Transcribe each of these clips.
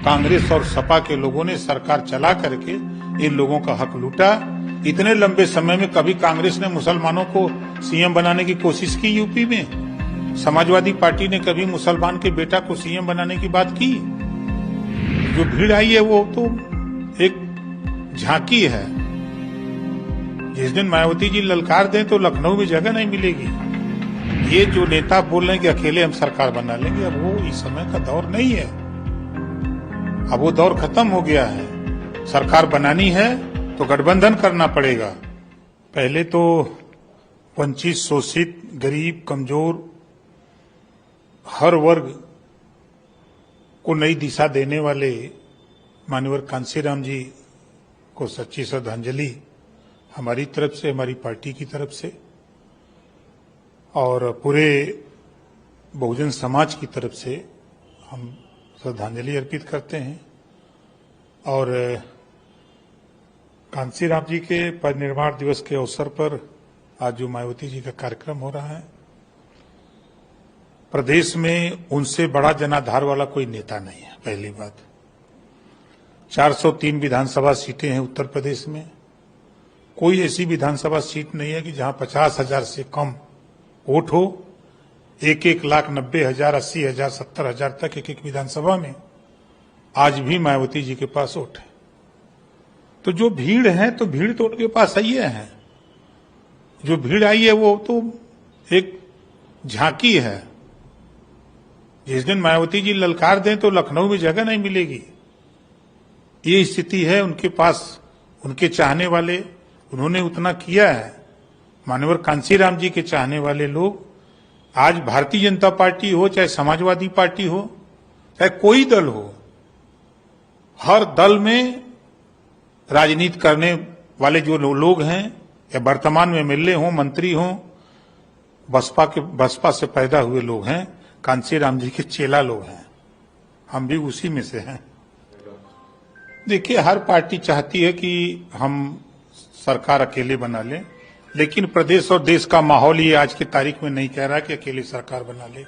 कांग्रेस और सपा के लोगों ने सरकार चला करके इन लोगों का हक लूटा। इतने लंबे समय में कभी कांग्रेस ने मुसलमानों को सीएम बनाने की कोशिश की यूपी में? समाजवादी पार्टी ने कभी मुसलमान के बेटा को सीएम बनाने की बात की? जो भीड़ आई है वो तो एक झांकी है। जिस दिन मायावती जी ललकार दें तो लखनऊ में जगह नहीं मिलेगी। ये जो नेता बोल रहे हैं कि अकेले हम सरकार बना लेंगे, अब वो इस समय का दौर नहीं है। अब वो दौर खत्म हो गया है। सरकार बनानी है तो गठबंधन करना पड़ेगा। पहले तो वंचित, शोषित, गरीब, कमजोर हर वर्ग को नई दिशा देने वाले माननीय कांशीराम जी को सच्ची श्रद्धांजलि हमारी तरफ से, हमारी पार्टी की तरफ से और पूरे बहुजन समाज की तरफ से हम श्रद्धांजलि अर्पित करते हैं। और कांशीराम जी के परिनिर्वाण दिवस के अवसर पर आज जो मायावती जी का कार्यक्रम हो रहा है, प्रदेश में उनसे बड़ा जनाधार वाला कोई नेता नहीं है। पहली बात, 403 विधानसभा सीटें हैं उत्तर प्रदेश में। कोई ऐसी विधानसभा सीट नहीं है कि जहां 50,000 से कम वोट हो। 1,90,000, 80,000, 70,000 तक एक विधानसभा में आज भी मायावती जी के पास वोट है। तो जो भीड़ है तो भीड़ तो उनके पास आई है। जो भीड़ आई है वो तो एक झांकी है। जिस दिन मायावती जी ललकार दें तो लखनऊ में जगह नहीं मिलेगी। ये स्थिति है उनके पास। उनके चाहने वाले, उन्होंने उतना किया है। माननीय कांशीराम जी के चाहने वाले लोग आज भारतीय जनता पार्टी हो, चाहे समाजवादी पार्टी हो, चाहे कोई दल हो, हर दल में राजनीति करने वाले जो लोग हैं या वर्तमान में एमएलए हों, मंत्री हों, बसपा से पैदा हुए लोग हैं, कांशीराम जी के चेला लोग हैं। हम भी उसी में से हैं। देखिए, हर पार्टी चाहती है कि हम सरकार अकेले बना लें, लेकिन प्रदेश और देश का माहौल ये आज की तारीख में नहीं कह रहा कि अकेले सरकार बना ले।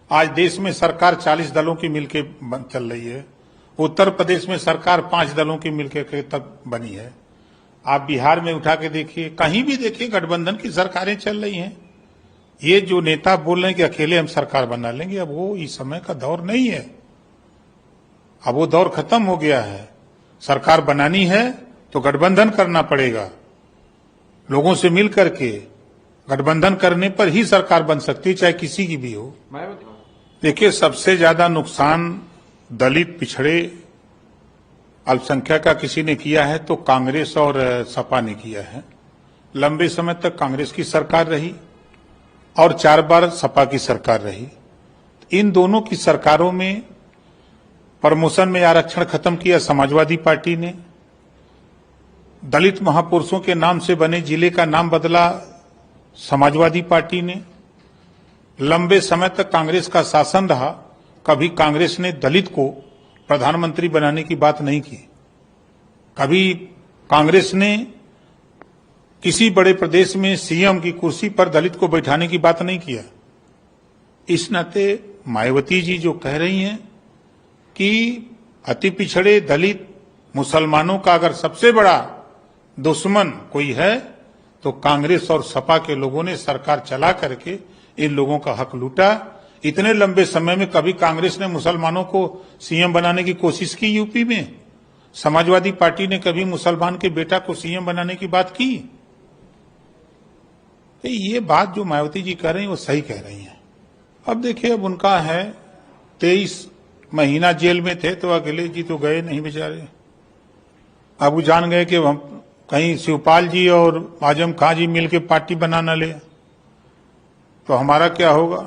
आज देश में सरकार 40 दलों की मिलकर चल रही है। उत्तर प्रदेश में सरकार 5 दलों की मिलकर तक बनी है। आप बिहार में उठा के देखिए, कहीं भी देखिए गठबंधन की सरकारें चल रही हैं। ये जो नेता बोल रहे हैं कि अकेले हम सरकार बना लेंगे, अब वो इस समय का दौर नहीं है। अब वो दौर खत्म हो गया है। सरकार बनानी है तो गठबंधन करना पड़ेगा। लोगों से मिल करके गठबंधन करने पर ही सरकार बन सकती है, चाहे किसी की भी हो। देखिए, सबसे ज्यादा नुकसान दलित, पिछड़े, अल्पसंख्यक का किसी ने किया है तो कांग्रेस और सपा ने किया है। लंबे समय तक कांग्रेस की सरकार रही और 4 बार सपा की सरकार रही। इन दोनों की सरकारों में प्रमोशन में आरक्षण खत्म किया समाजवादी पार्टी ने। दलित महापुरुषों के नाम से बने जिले का नाम बदला समाजवादी पार्टी ने। लंबे समय तक कांग्रेस का शासन रहा, कभी कांग्रेस ने दलित को प्रधानमंत्री बनाने की बात नहीं की। कभी कांग्रेस ने किसी बड़े प्रदेश में सीएम की कुर्सी पर दलित को बैठाने की बात नहीं किया। इस नाते मायावती जी जो कह रही हैं कि अति पिछड़े, दलित, मुसलमानों का अगर सबसे बड़ा दुश्मन कोई है तो कांग्रेस और सपा के लोगों ने सरकार चला करके इन लोगों का हक लूटा। इतने लंबे समय में कभी कांग्रेस ने मुसलमानों को सीएम बनाने की कोशिश की यूपी में? समाजवादी पार्टी ने कभी मुसलमान के बेटा को सीएम बनाने की बात की? तो ये बात जो मायावती जी कह रही हैं वो सही कह रही हैं। अब देखिए, अब उनका है 23 महीना जेल में थे तो अखिलेश जी तो गए नहीं बेचारे। अब वो जान गए कि हम कहीं शिवपाल जी और आजम खां जी मिलकर पार्टी बना न ले तो हमारा क्या होगा।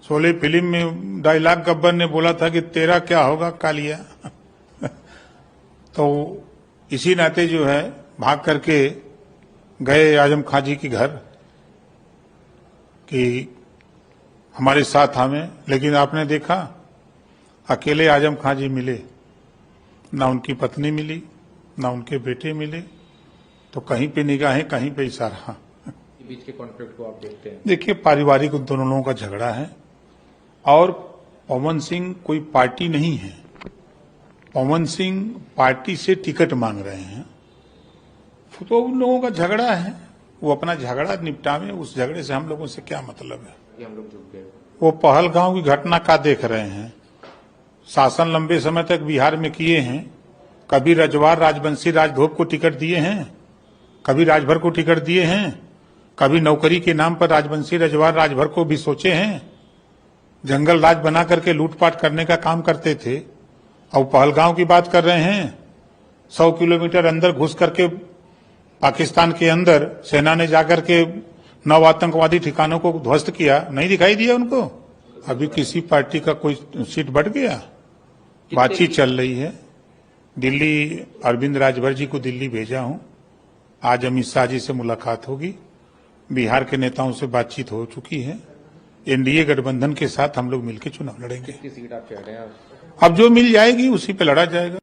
शोले फिल्म में डायलॉग गब्बर ने बोला था कि तेरा क्या होगा कालिया। तो इसी नाते जो है भाग करके गए आजम खां जी के घर कि हमारे साथ हमें, लेकिन आपने देखा अकेले आजम खां जी मिले, ना उनकी पत्नी मिली, ना उनके बेटे मिले। तो कहीं पे निगाहें, कहीं पे इशारा। बीच के कॉन्फ्लिक्ट को आप देखते हैं? देखिए, पारिवारिक दोनों लोगों का झगड़ा है और पवन सिंह कोई पार्टी नहीं है। पवन सिंह पार्टी से टिकट मांग रहे हैं, तो उन लोगों का झगड़ा है, वो अपना झगड़ा निपटावे, उस झगड़े से हम लोगों से क्या मतलब है। ये हम लोग झुक गए। वो पहलगांव की घटना का देख रहे हैं, शासन लंबे समय तक बिहार में किए हैं, कभी रजवार राजवंशी राजभोग को टिकट दिए हैं, कभी राजभर को टिकट दिए हैं, कभी नौकरी के नाम पर राजवंशी रजवार राजभर को भी सोचे हैं, जंगल राज बना करके लूटपाट करने का काम करते थे। और पहलगांव की बात कर रहे हैं, 100 किलोमीटर अंदर घुस करके पाकिस्तान के अंदर सेना ने जाकर के 9 आतंकवादी ठिकानों को ध्वस्त किया, नहीं दिखाई दिया उनको। अभी किसी पार्टी का कोई सीट बढ़ गया, बातचीत चल रही है। दिल्ली अरविंद राजभर जी को दिल्ली भेजा हूं, आज अमित शाह जी से मुलाकात होगी, बिहार के नेताओं से बातचीत हो चुकी है। एनडीए गठबंधन के साथ हम लोग मिलकर चुनाव लड़ेंगे। कितनी सीट आप चाह रहे हैं? अब जो मिल जाएगी उसी पे लड़ा जाएगा।